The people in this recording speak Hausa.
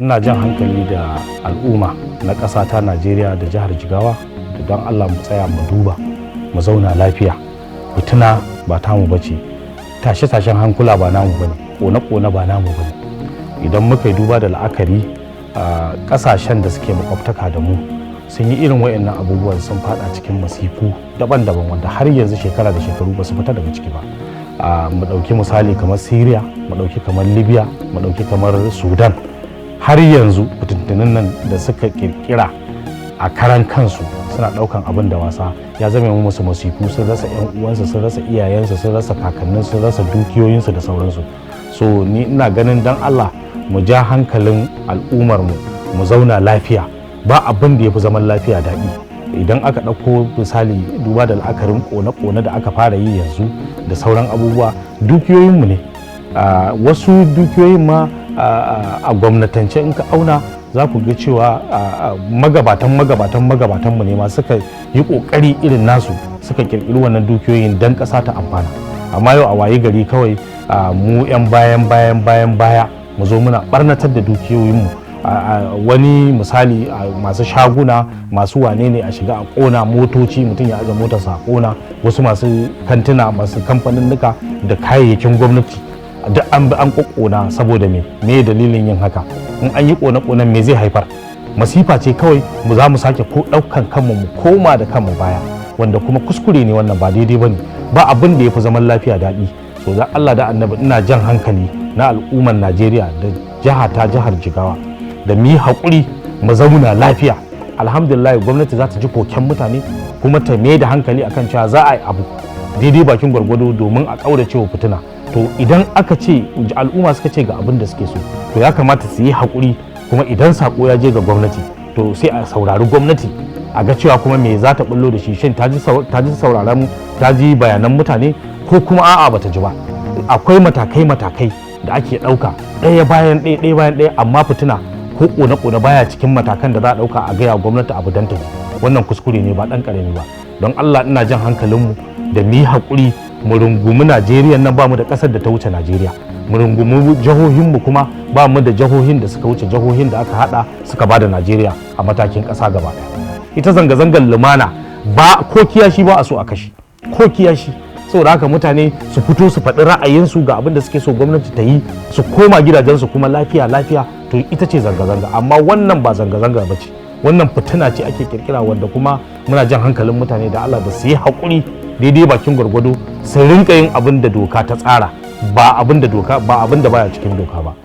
ina jan hankali da al'umma na ƙasa ta Najeriya da jihar Jigawa da don Allah mu tsaya mu duba mu zauna lafiya. Fitina ba tamu bace, tashe-tashen hankula ba namu bane, ƙone-ƙone ba namu bane. Idan muka yi duba da la'akari a ƙasashen da suke makwabtaka da mu sun yi irin wayannan abubuwan, sun fada cikin masifu daban-daban wanda har yanzu shekara da shekaru ba su fita daga ciki ba. Mu ɗauki misali kamar Syria, mu ɗauki kamar Libya, mu ɗauki kamar Sudan. Har yanzu fitintunan nan da suka kirkira a karan kansu suna ɗaukan abin da wasa, ya zama musu masifu. Sun rasa 'yan uwansu, sun rasa iyayensu, sun rasa kakanninsu, sun rasa dukiyoyinsu da sauransu. So ni ina ganin dan Allah mu ja hankalin al'ummar mu zauna lafiya. Ba abin da ya fi zaman lafiya daɗi. Idan aka ɗauko misali duba da la'akarin ƙone-ƙone da aka fara yi yanzu da sauran abubuwa, dukiyoyinmu ne. Wasu dukiyoyin ma a gwamnatance in ka auna za ku ga cewa magabatanmu ne ma suka yi ƙoƙari irin nasu, suka ƙirƙiri wannan dukiyoyin don ƙasa ta amfana. Amma yau a wayi gari kawai mu 'yan baya mu zo muna ɓarnatar da dukiyoyinmu. Wani misali masu shaguna, masu wane ne a shiga a ƙona motoci, mutum ya aje motarsa a ƙona, wasu masu kantuna, masu kamfaninnika da kayayyakin gwamnati duk an ƙoƙona. Saboda me dalilin yin haka? In an yi ƙone-ƙonen me zai haifar? Masifa ce kawai. Mu za mu sake ko ɗaukan kanmu mu koma da kanmu baya, wanda kuma kuskure ne, wannan ba daidai bane. Ba abin da ya fi zaman lafiya daɗi. So da Allah da Annabi ina jan hankali na al'ummar Najeriya da jihar Jigawa da mu yi haƙuri mu zauna lafiya. Alhamdulillah gwamnati za ta ji koken mutane kuma ta mai da hankali akan cewa za a yi abu daidai bakin gwargwado domin a ƙaurace wa fitina. To idan aka ce al'umma suka ce ga abin da suke so, to ya kamata su yi haƙuri. Kuma idan sako ya je ga gwamnati, to sai a saurari gwamnati a ga cewa kuma me za ta bullo da shi. Shin ta ji bayanan mutane ko kuma a'a bata ji ba? Akwai matakai da ake ɗauka ɗaya bayan ɗaya, amma fitina ko ƙone-ƙone baya cikin matakan da za a ɗauka a gaya gwamnati abu dan ta ji. Wannan kuskure ne, ba ɗan ƙarami ba. Don Allah ina jan hankalinmu da mu yi haƙuri, mu rungumi Najeriya nan. Ba mu da ƙasar da ta wuce Najeriya. Mu rungumi jihohinmu kuma ba mu da jihohin da suka wuce jihohin da aka haɗa suka ba da Najeriya a matakin ƙasa gaba ɗaya. Ita zanga-zangar lumana ba ko kiyashi ba a so a kashe, ko kiyashi. Saboda haka mutane su fito su faɗi ra'ayinsu ga abin da suke so gwamnati ta yi, su koma gidajensu kuma lafiya, to ita ce zanga-zanga. Amma wannan ba zanga-zanga ba ce, wannan fitina ce ake kirkira, wanda kuma muna jan hankalin mutane da Allah da su yi haƙuri daidai bakin gwargwado, su rinka yin abin da doka ta tsara, ba abin da baya cikin doka ba.